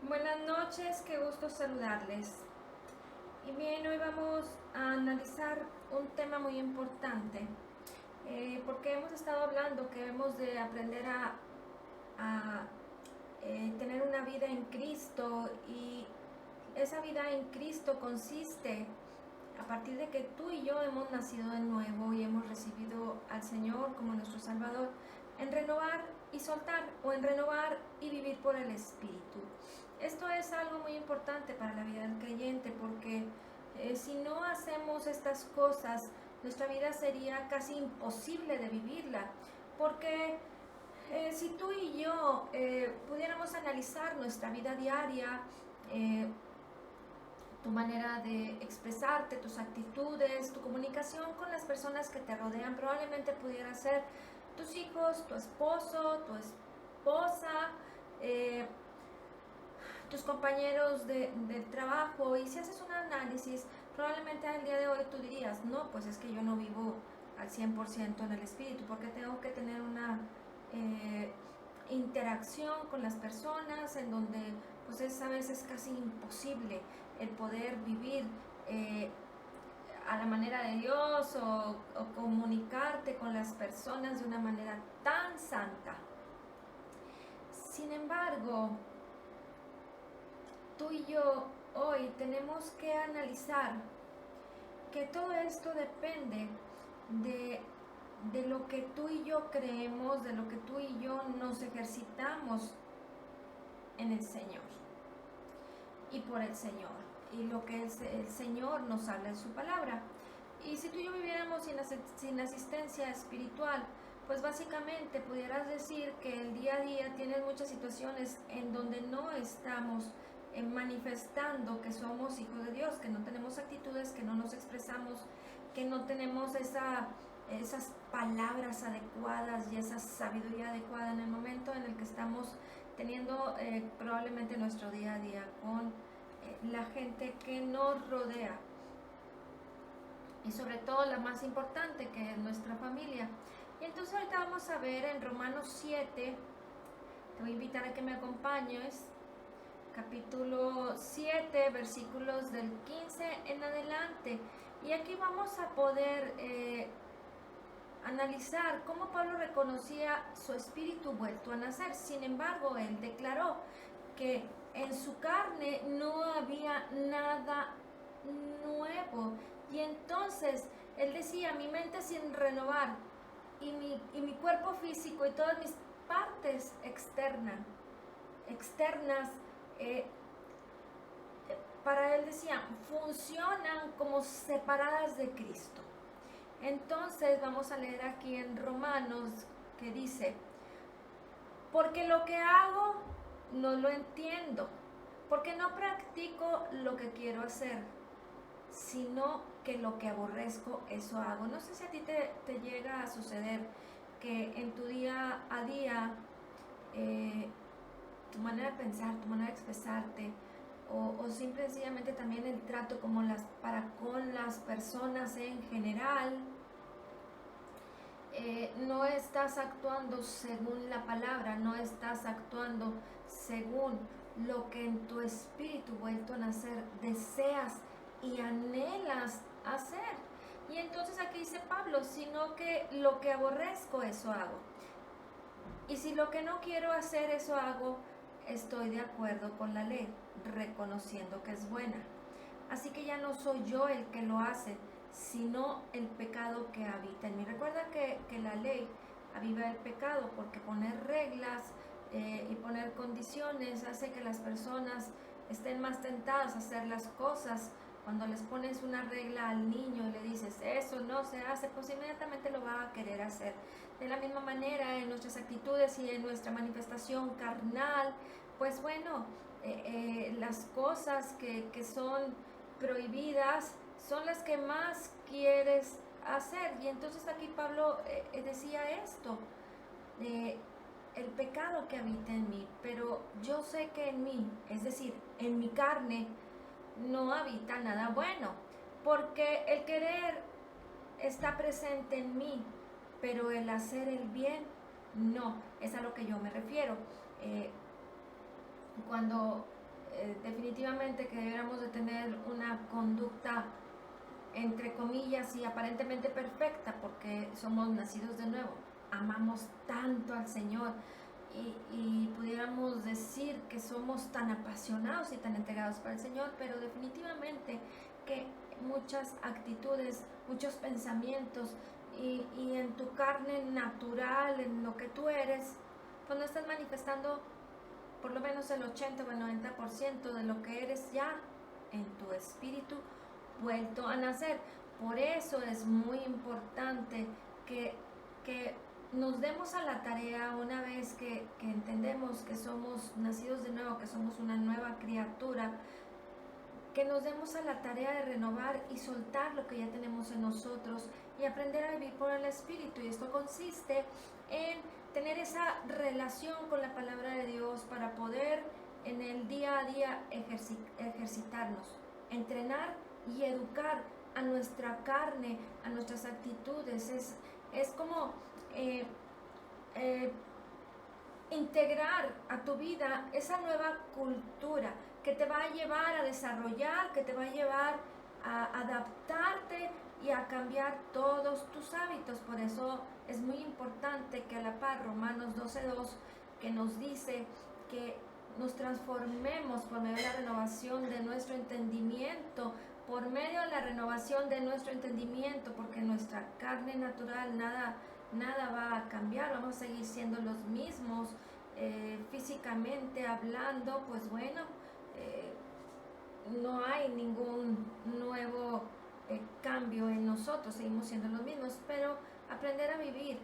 Buenas noches, qué gusto saludarles. Y bien, hoy vamos a analizar un tema muy importante, porque hemos estado hablando que hemos de aprender a tener una vida en Cristo, y esa vida en Cristo consiste, a partir de que tú y yo hemos nacido de nuevo y hemos recibido al Señor como nuestro Salvador, en renovar y soltar, o en renovar y vivir por el Espíritu. Esto es algo muy importante para la vida del creyente, porque si no hacemos estas cosas, nuestra vida sería casi imposible de vivirla, porque si tú y yo pudiéramos analizar nuestra vida diaria, eh, tu manera de expresarte, tus actitudes, tu comunicación con las personas que te rodean, probablemente pudiera ser tus hijos, tu esposo, tu esposa, eh, tus compañeros de trabajo. Y si haces un análisis, probablemente al día de hoy tú dirías, no, pues es que yo no vivo al 100% en el espíritu, porque tengo que tener una interacción con las personas en donde pues es a veces casi imposible el poder vivir a la manera de Dios, o comunicarte con las personas de una manera tan santa. Sin embargo, tú y yo hoy tenemos que analizar que todo esto depende de, de lo que tú y yo creemos, de lo que tú y yo nos ejercitamos en el Señor y por el Señor, y lo que el Señor nos habla en su palabra. Y si tú y yo viviéramos sin asistencia espiritual, pues básicamente pudieras decir que el día a día tienes muchas situaciones en donde no estamos manifestando que somos hijos de Dios, que no tenemos actitudes, que no nos expresamos, que no tenemos esas palabras adecuadas y esa sabiduría adecuada en el momento en el que estamos teniendo probablemente nuestro día a día con la gente que nos rodea, y sobre todo la más importante, que es nuestra familia. Y entonces ahorita vamos a ver en Romanos 7, te voy a invitar a que me acompañes, capítulo 7, versículos del 15 en adelante. Y aquí vamos a poder analizar cómo Pablo reconocía su espíritu vuelto a nacer. Sin embargo, él declaró que en su carne no había nada nuevo. Y entonces él decía, mi mente sin renovar, y mi cuerpo físico y todas mis partes externas, eh, para él decía, funcionan como separadas de Cristo. Entonces vamos a leer aquí en Romanos, que dice, porque lo que hago no lo entiendo, porque no practico lo que quiero hacer, sino que lo que aborrezco, eso hago. No sé si a ti te llega a suceder que en tu día a día, eh, tu manera de pensar, tu manera de expresarte, o simple y sencillamente también el trato como para con las personas en general, no estás actuando según la palabra, no estás actuando según lo que en tu espíritu vuelto a nacer deseas y anhelas hacer. Y entonces aquí dice Pablo, sino que lo que aborrezco, eso hago. Y si lo que no quiero hacer, eso hago, estoy de acuerdo con la ley, reconociendo que es buena. Así que ya no soy yo el que lo hace, sino el pecado que habita en mí. Recuerda que la ley aviva el pecado, porque poner reglas y poner condiciones hace que las personas estén más tentadas a hacer las cosas. Cuando les pones una regla al niño y le dices, eso no se hace, pues inmediatamente lo va a querer hacer. De la misma manera, en nuestras actitudes y en nuestra manifestación carnal, pues bueno, las cosas que son prohibidas son las que más quieres hacer. Y entonces aquí Pablo decía esto, eh, el pecado que habita en mí, pero yo sé que en mí, es decir, en mi carne, no habita nada bueno, porque el querer está presente en mí, pero el hacer el bien no, es a lo que yo me refiero. Cuando definitivamente que deberíamos de tener una conducta entre comillas y aparentemente perfecta porque somos nacidos de nuevo, amamos tanto al Señor y pudiéramos decir que somos tan apasionados y tan entregados para el Señor, pero definitivamente que muchas actitudes, muchos pensamientos y en tu carne natural, en lo que tú eres, pues no estás manifestando por lo menos el 80 o el 90% de lo que eres ya en tu espíritu vuelto a nacer. Por eso es muy importante que nos demos a la tarea una vez que entendemos que somos nacidos de nuevo, que somos una nueva criatura, que nos demos a la tarea de renovar y soltar lo que ya tenemos en nosotros y aprender a vivir por el Espíritu. Y esto consiste en tener esa relación con la palabra de Dios para poder en el día a día ejercitarnos, entrenar y educar a nuestra carne, a nuestras actitudes. Es como integrar a tu vida esa nueva cultura que te va a llevar a desarrollar, que te va a llevar a adaptarte y a cambiar todos tus hábitos. Por eso es muy importante que a la par Romanos 12:2, que nos dice que nos transformemos por medio de la renovación de nuestro entendimiento, por medio de la renovación de nuestro entendimiento, porque nuestra carne natural nada va a cambiar, vamos a seguir siendo los mismos. Físicamente hablando, pues bueno, no hay ningún nuevo cambio en nosotros, seguimos siendo los mismos, pero aprender a vivir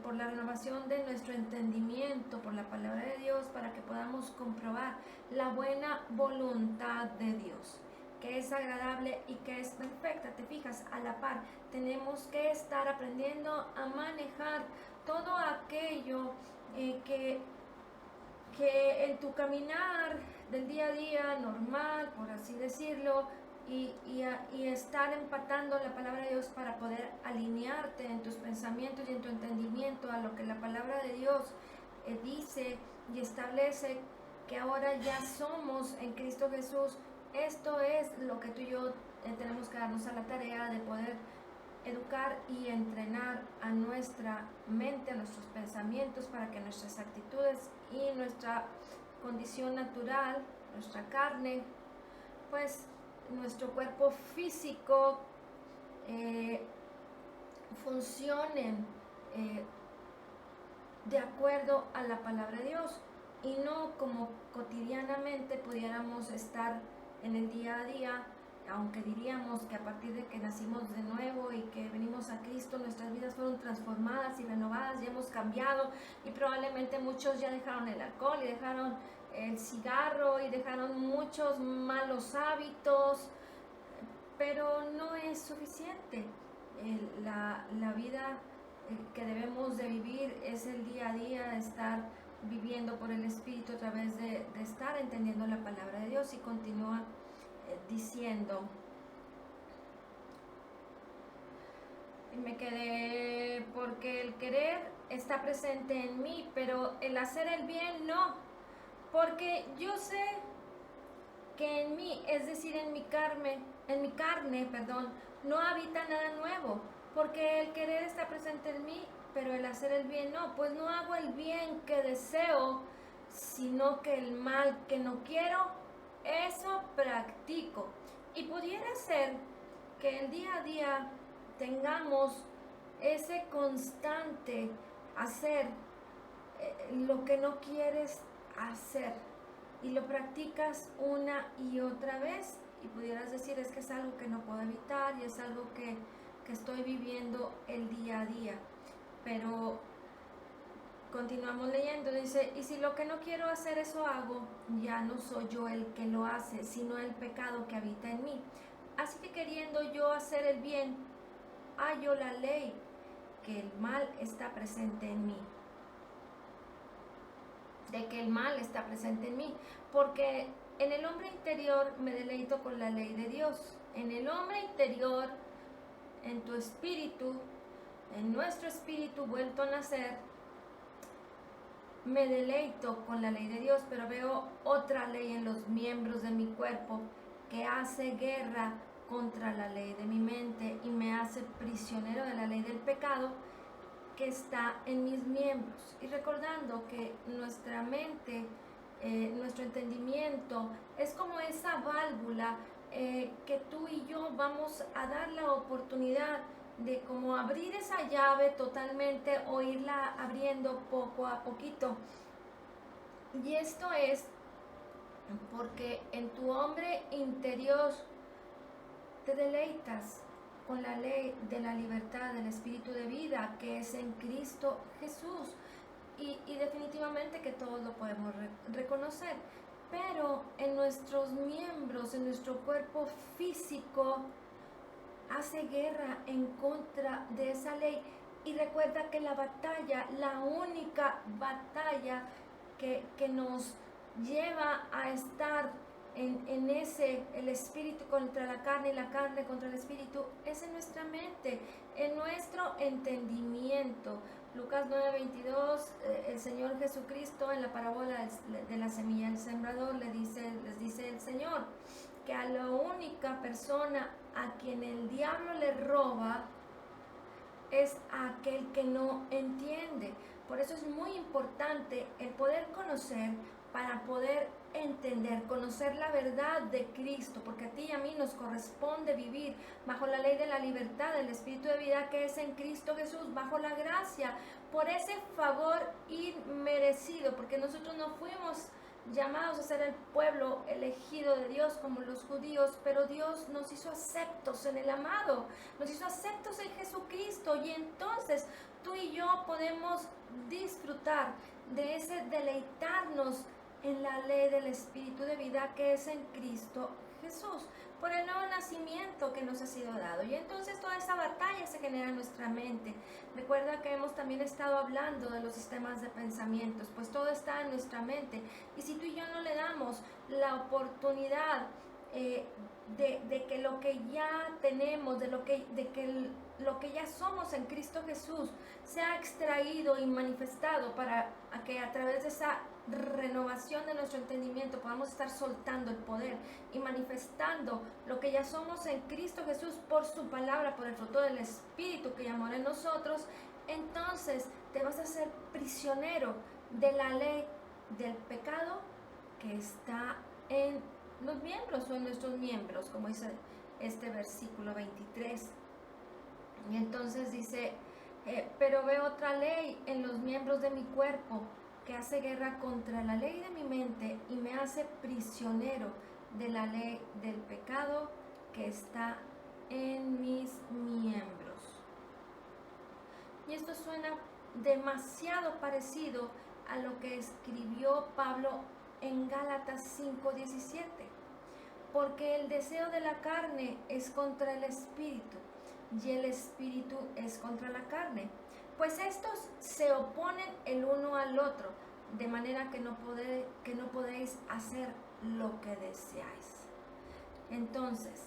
por la renovación de nuestro entendimiento, por la palabra de Dios, para que podamos comprobar la buena voluntad de Dios, que es agradable y que es perfecta. Te fijas, a la par tenemos que estar aprendiendo a manejar todo aquello que en tu caminar del día a día normal, por así decirlo, y estar empatando la palabra de Dios para poder alinearte en tus pensamientos y en tu entendimiento a lo que la palabra de Dios dice y establece, que ahora ya somos en Cristo Jesús. Esto es lo que tú y yo tenemos que darnos a la tarea de poder educar y entrenar a nuestra mente, a nuestros pensamientos, para que nuestras actitudes y nuestra condición natural, nuestra carne, pues nuestro cuerpo físico funcionen de acuerdo a la palabra de Dios y no como cotidianamente pudiéramos estar en el día a día. Aunque diríamos que a partir de que nacimos de nuevo y que venimos a Cristo, nuestras vidas fueron transformadas y renovadas, ya hemos cambiado y probablemente muchos ya dejaron el alcohol y dejaron el cigarro y dejaron muchos malos hábitos, pero no es suficiente. La vida que debemos de vivir es el día a día, estar viviendo por el Espíritu a través de estar entendiendo la palabra de Dios. Y continúa diciendo, me quedé, porque el querer está presente en mí, pero el hacer el bien no, porque yo sé que en mí, es decir, en mi carne, no habita nada nuevo, porque el querer está presente en mí, pero el hacer el bien no, pues no hago el bien que deseo, sino que el mal que no quiero, eso practico. Y pudiera ser que el día a día tengamos ese constante hacer lo que no quieres hacer y lo practicas una y otra vez y pudieras decir, es que es algo que no puedo evitar y es algo que estoy viviendo el día a día. Pero continuamos leyendo, dice, y si lo que no quiero hacer eso hago, ya no soy yo el que lo hace, sino el pecado que habita en mí. Así que queriendo yo hacer el bien, hallo la ley, que el mal está presente en mí. De que el mal está presente en mí, porque en el hombre interior me deleito con la ley de Dios. En el hombre interior, en tu espíritu, en nuestro espíritu vuelto a nacer, me deleito con la ley de Dios, pero veo otra ley en los miembros de mi cuerpo que hace guerra contra la ley de mi mente y me hace prisionero de la ley del pecado que está en mis miembros. Y recordando que nuestra mente, nuestro entendimiento es como esa válvula que tú y yo vamos a dar la oportunidad de como abrir esa llave totalmente o irla abriendo poco a poquito. Y esto es porque en tu hombre interior te deleitas con la ley de la libertad del espíritu de vida que es en Cristo Jesús. Y definitivamente que todos lo podemos reconocer. Pero en nuestros miembros, en nuestro cuerpo físico, hace guerra en contra de esa ley. Y recuerda que la batalla, la única batalla que nos lleva a estar en ese, el espíritu contra la carne y la carne contra el espíritu, es en nuestra mente, en nuestro entendimiento. Lucas 9:22, el Señor Jesucristo en la parábola de la semilla del sembrador les dice el Señor que a la única persona a quien el diablo le roba es aquel que no entiende. Por eso es muy importante el poder conocer para poder entender, conocer la verdad de Cristo, porque a ti y a mí nos corresponde vivir bajo la ley de la libertad del Espíritu de vida que es en Cristo Jesús, bajo la gracia, por ese favor inmerecido, porque nosotros no fuimos llamados a ser el pueblo elegido de Dios como los judíos, pero Dios nos hizo aceptos en el amado, nos hizo aceptos en Jesucristo, y entonces tú y yo podemos disfrutar de ese deleitarnos en la ley del Espíritu de vida que es en Cristo Jesús, por el nuevo nacimiento que nos ha sido dado. Y entonces toda esa batalla se genera en nuestra mente. Recuerda que hemos también estado hablando de los sistemas de pensamientos, pues todo está en nuestra mente. Y si tú y yo no le damos la oportunidad de que lo que ya tenemos, lo que ya somos en Cristo Jesús, sea extraído y manifestado para que a través de esa renovación de nuestro entendimiento podamos estar soltando el poder y manifestando lo que ya somos en Cristo Jesús por su palabra, por el fruto del Espíritu que ya mora en nosotros, entonces te vas a hacer prisionero de la ley del pecado que está en los miembros o en nuestros miembros, como dice este versículo 23. Y entonces dice, pero veo otra ley en los miembros de mi cuerpo que hace guerra contra la ley de mi mente y me hace prisionero de la ley del pecado que está en mis miembros. Y esto suena demasiado parecido a lo que escribió Pablo en Gálatas 5:17, porque el deseo de la carne es contra el espíritu y el espíritu es contra la carne, pues estos se oponen el uno al otro, de manera que no podéis hacer lo que deseáis. Entonces,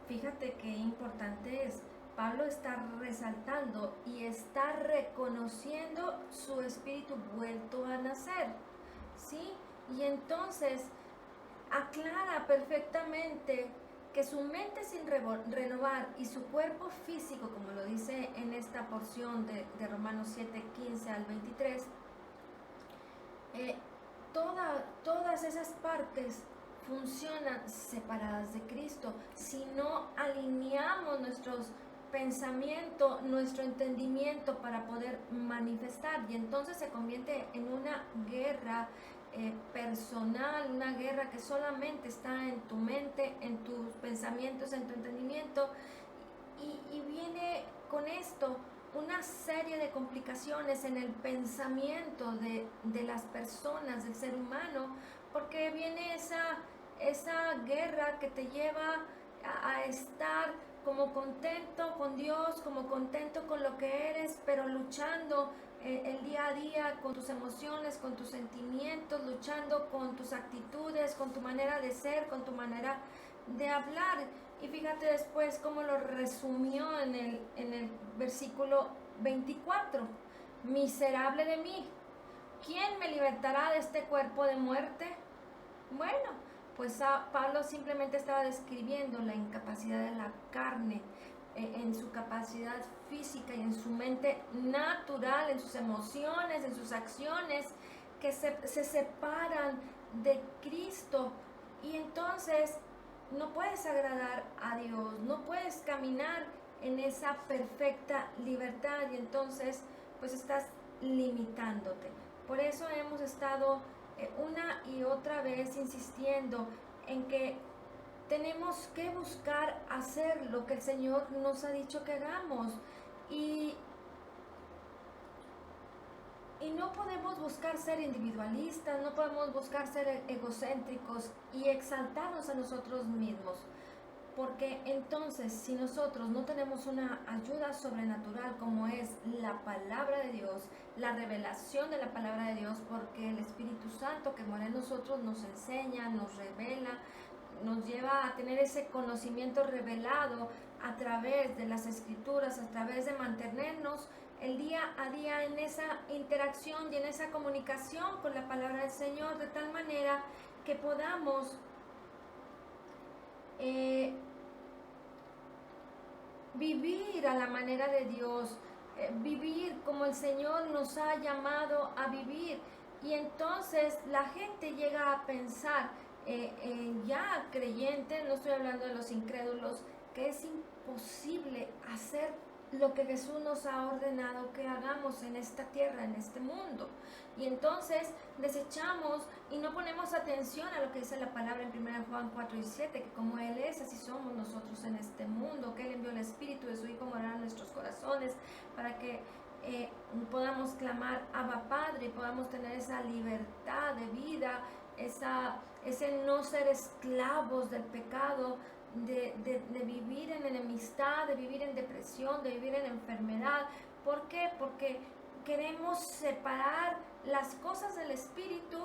fíjate qué importante es. Pablo está resaltando y está reconociendo su espíritu vuelto a nacer, ¿sí? Y entonces aclara perfectamente que su mente sin renovar y su cuerpo físico, como lo dice en esta porción de Romanos 7:15 al 23, todas esas partes funcionan separadas de Cristo. Si no alineamos nuestros pensamientos, nuestro entendimiento para poder manifestar, y entonces se convierte en una guerra personal, una guerra que solamente está en tu mente, en tus pensamientos, en tu entendimiento, y viene con esto una serie de complicaciones en el pensamiento de las personas, del ser humano, porque viene esa guerra que te lleva a estar como contento con Dios, como contento con lo que eres, pero luchando el día a día con tus emociones, con tus sentimientos, luchando con tus actitudes, con tu manera de ser, con tu manera de hablar. Y fíjate después cómo lo resumió en el versículo 24. Miserable de mí, ¿quién me libertará de este cuerpo de muerte? Bueno, pues Pablo simplemente estaba describiendo la incapacidad de la carne en su capacidad física y en su mente natural, en sus emociones, en sus acciones, que se separan de Cristo. Y entonces no puedes agradar a Dios, no puedes caminar en esa perfecta libertad, y entonces pues estás limitándote. Por eso hemos estado una y otra vez insistiendo en que tenemos que buscar hacer lo que el Señor nos ha dicho que hagamos, y no podemos buscar ser individualistas, no podemos buscar ser egocéntricos y exaltarnos a nosotros mismos. Porque entonces, si nosotros no tenemos una ayuda sobrenatural como es la palabra de Dios, la revelación de la palabra de Dios, porque el Espíritu Santo que mora en nosotros nos enseña, nos revela, nos lleva a tener ese conocimiento revelado a través de las Escrituras, a través de mantenernos el día a día en esa interacción y en esa comunicación con la palabra del Señor, de tal manera que podamos vivir a la manera de Dios, vivir como el Señor nos ha llamado a vivir. Y entonces la gente llega a pensar, ya creyentes, no estoy hablando de los incrédulos, que es imposible hacer lo que Jesús nos ha ordenado que hagamos en esta tierra, en este mundo. Y entonces desechamos y no ponemos atención a lo que dice la palabra en 1 Juan 4 y 7, que como Él es, así somos nosotros en este mundo, que Él envió el Espíritu de su Hijo morar en nuestros corazones para que podamos clamar Abba Padre, y podamos tener esa libertad de vida, ese no ser esclavos del pecado, de vivir en enemistad, de vivir en depresión, de vivir en enfermedad. ¿Por qué? Porque queremos separar las cosas del Espíritu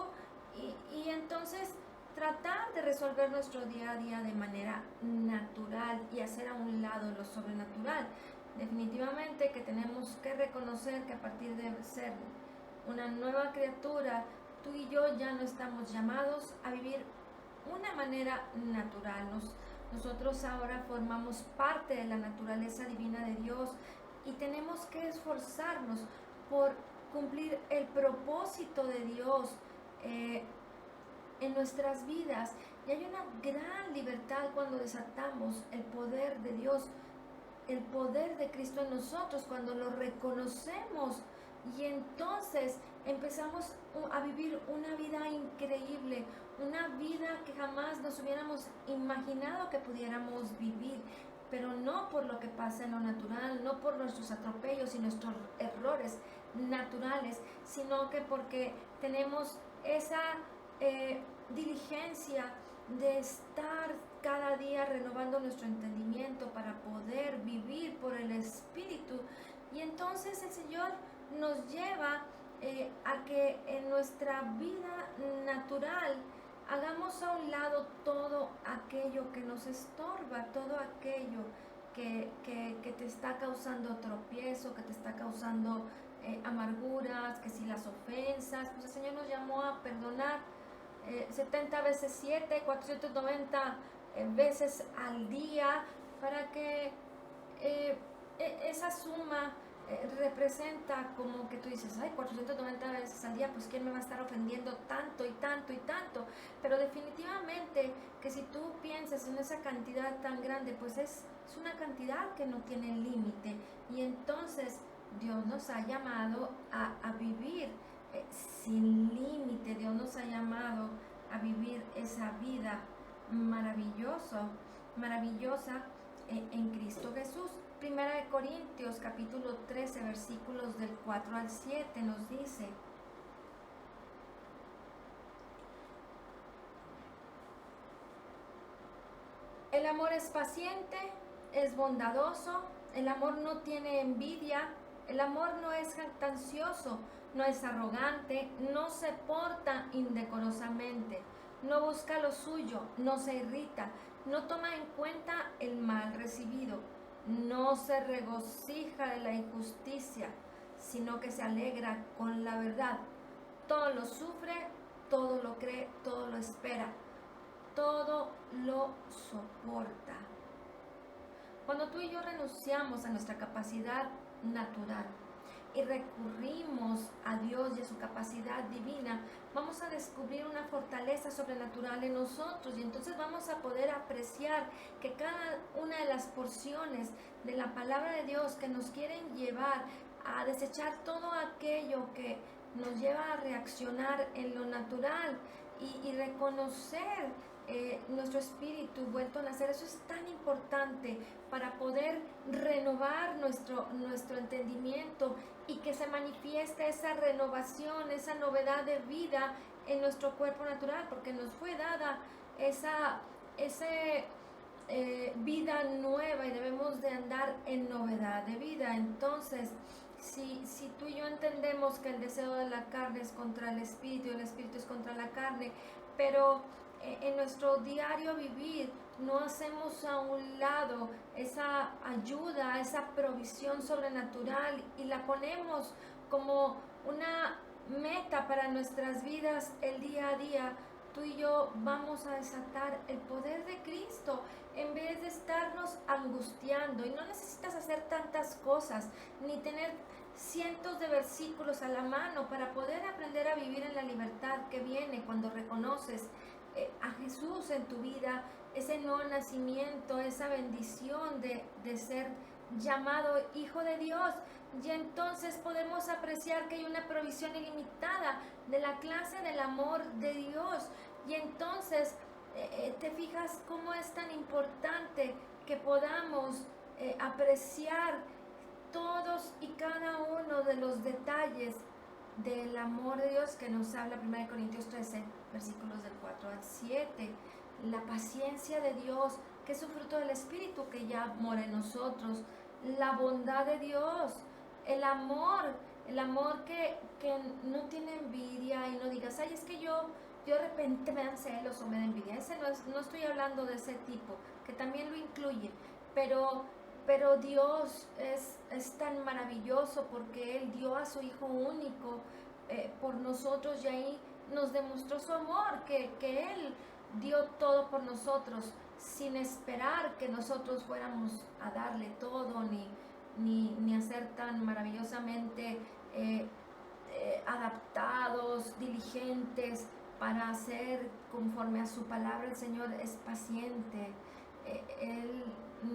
y entonces tratar de resolver nuestro día a día de manera natural y hacer a un lado lo sobrenatural. Definitivamente que tenemos que reconocer que a partir de ser una nueva criatura, tú y yo ya no estamos llamados a vivir una manera natural. Nosotros ahora formamos parte de la naturaleza divina de Dios y tenemos que esforzarnos por cumplir el propósito de Dios en nuestras vidas. Y hay una gran libertad cuando desatamos el poder de Dios, el poder de Cristo en nosotros, cuando lo reconocemos, y entonces empezamos a vivir una vida increíble, una vida que jamás nos hubiéramos imaginado que pudiéramos vivir, pero no por lo que pasa en lo natural, no por nuestros atropellos y nuestros errores naturales, sino que porque tenemos esa diligencia de estar cada día renovando nuestro entendimiento para poder vivir por el Espíritu. Y entonces el Señor nos lleva a que en nuestra vida natural hagamos a un lado todo aquello que nos estorba, todo aquello que te está causando tropiezo, que te está causando amarguras, que si las ofensas. Pues el Señor nos llamó a perdonar 70 veces 7, 490 veces al día, para que esa suma representa como que tú dices, ay, 490 veces al día, pues ¿quién me va a estar ofendiendo tanto y tanto y tanto? Pero definitivamente que si tú piensas en esa cantidad tan grande, pues es una cantidad que no tiene límite. Y entonces Dios nos ha llamado a vivir sin límite. Dios nos ha llamado a vivir esa vida maravillosa en Cristo Jesús. Primera de Corintios capítulo 13 versículos del 4 al 7 nos dice: el amor es paciente, es bondadoso, el amor no tiene envidia, el amor no es jactancioso, no es arrogante, no se porta indecorosamente, no busca lo suyo, no se irrita, no toma en cuenta el mal recibido, no se regocija de la injusticia, sino que se alegra con la verdad. todo lo sufre, todo lo cree, todo lo espera, todo lo soporta. Cuando tú y yo renunciamos a nuestra capacidad natural y recurrimos a Dios y a su capacidad divina, vamos a descubrir una fortaleza sobrenatural en nosotros, y entonces vamos a poder apreciar que cada una de las porciones de la palabra de Dios que nos quieren llevar a desechar todo aquello que nos lleva a reaccionar en lo natural y reconocer nuestro espíritu vuelto a nacer. Eso es tan importante para poder renovar nuestro entendimiento y que se manifieste esa renovación, esa novedad de vida en nuestro cuerpo natural, porque nos fue dada esa vida nueva y debemos de andar en novedad de vida. Entonces, si tú y yo entendemos que el deseo de la carne es contra el espíritu y el espíritu es contra la carne, pero en nuestro diario vivir no hacemos a un lado esa ayuda, esa provisión sobrenatural y la ponemos como una meta para nuestras vidas el día a día, tú y yo vamos a desatar el poder de Cristo en vez de estarnos angustiando. Y no necesitas hacer tantas cosas ni tener cientos de versículos a la mano para poder aprender a vivir en la libertad que viene cuando reconoces a Jesús en tu vida, ese nuevo nacimiento, esa bendición de ser llamado hijo de Dios. Y entonces podemos apreciar que hay una provisión ilimitada de la clase del amor de Dios. Y entonces te fijas cómo es tan importante que podamos apreciar todos y cada uno de los detalles del amor de Dios que nos habla 1 Corintios 13, versículos del 4 al 7. La paciencia de Dios, que es un fruto del Espíritu que ya mora en nosotros. La bondad de Dios, el amor que no tiene envidia y no digas, ay, es que yo de repente me dan celos o me da envidia. No estoy hablando de ese tipo, que también lo incluye, pero Dios es tan maravilloso porque Él dio a su Hijo único por nosotros, y ahí nos demostró su amor, que Él dio todo por nosotros sin esperar que nosotros fuéramos a darle todo ni a ser tan maravillosamente adaptados, diligentes para hacer conforme a su palabra. El Señor es paciente, Él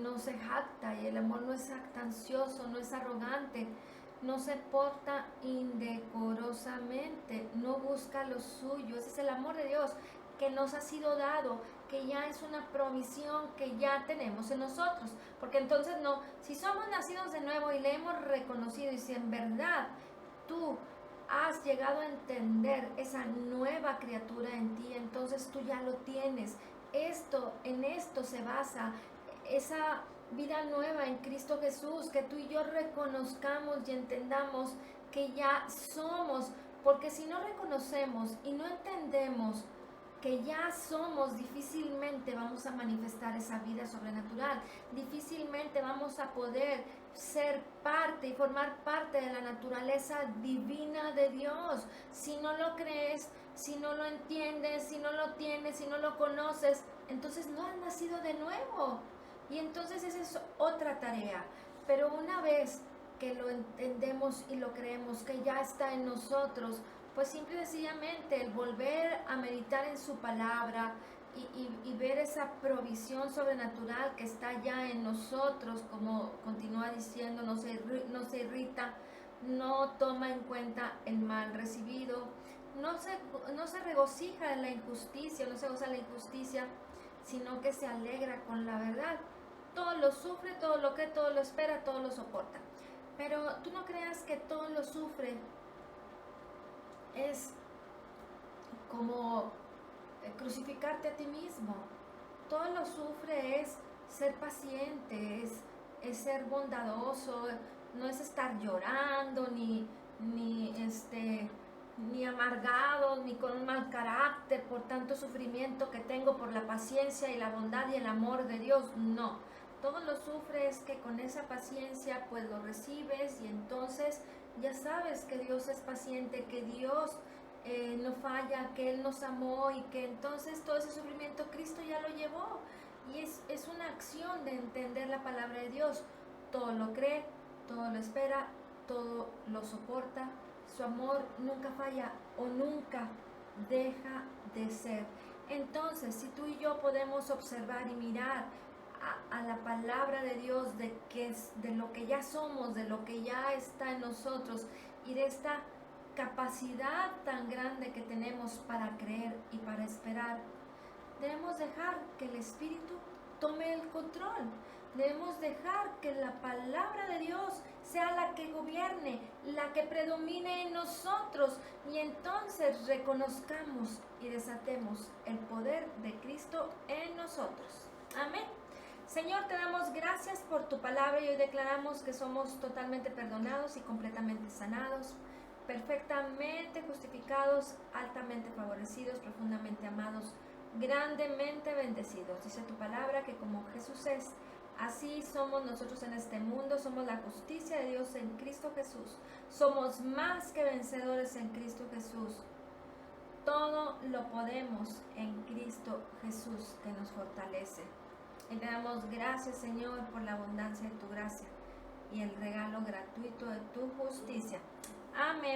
no se jacta, y el amor no es jactancioso, no es arrogante, no se porta indecorosamente, no busca lo suyo. Ese es el amor de Dios que nos ha sido dado, que ya es una provisión que ya tenemos en nosotros. Porque entonces no, si somos nacidos de nuevo y le hemos reconocido, y si en verdad tú has llegado a entender esa nueva criatura en ti, entonces tú ya lo tienes. En esto se basa esa vida nueva en Cristo Jesús, que tú y yo reconozcamos y entendamos que ya somos, porque si no reconocemos y no entendemos que ya somos, difícilmente vamos a manifestar esa vida sobrenatural, difícilmente vamos a poder ser parte y formar parte de la naturaleza divina de Dios. Si no lo crees, si no lo entiendes, si no lo tienes, si no lo conoces, entonces no has nacido de nuevo. Y entonces esa es otra tarea. Pero una vez que lo entendemos y lo creemos, que ya está en nosotros, pues simple y sencillamente el volver a meditar en su palabra y ver esa provisión sobrenatural que está ya en nosotros, como continúa diciendo, no se irrita, no toma en cuenta el mal recibido, no se regocija en la injusticia, no se goza la injusticia, sino que se alegra con la verdad. Todo lo sufre, todo lo cree, todo lo espera, todo lo soporta. Pero tú no creas que todo lo sufre es como crucificarte a ti mismo. Todo lo sufre es ser paciente, es ser bondadoso, no es estar llorando, ni amargado, ni con un mal carácter por tanto sufrimiento que tengo, por la paciencia y la bondad y el amor de Dios. No, todo lo sufre es que con esa paciencia pues lo recibes, y entonces ya sabes que Dios es paciente, que Dios no falla, que Él nos amó y que entonces todo ese sufrimiento Cristo ya lo llevó. Y es una acción de entender la palabra de Dios. Todo lo cree, todo lo espera, todo lo soporta. Su amor nunca falla o nunca deja de ser. Entonces, si tú y yo podemos observar y mirar a la palabra de Dios, de lo que ya somos, de lo que ya está en nosotros y de esta capacidad tan grande que tenemos para creer y para esperar, debemos dejar que el Espíritu tome el control. Debemos dejar que la palabra de Dios sea la que gobierne, la que predomine en nosotros, y entonces reconozcamos y desatemos el poder de Cristo en nosotros. Amén. Señor, te damos gracias por tu palabra y hoy declaramos que somos totalmente perdonados y completamente sanados, perfectamente justificados, altamente favorecidos, profundamente amados, grandemente bendecidos. Dice tu palabra que como Jesús es, así somos nosotros en este mundo. Somos la justicia de Dios en Cristo Jesús. Somos más que vencedores en Cristo Jesús. Todo lo podemos en Cristo Jesús que nos fortalece. Y te damos gracias, Señor, por la abundancia de tu gracia y el regalo gratuito de tu justicia. Amén.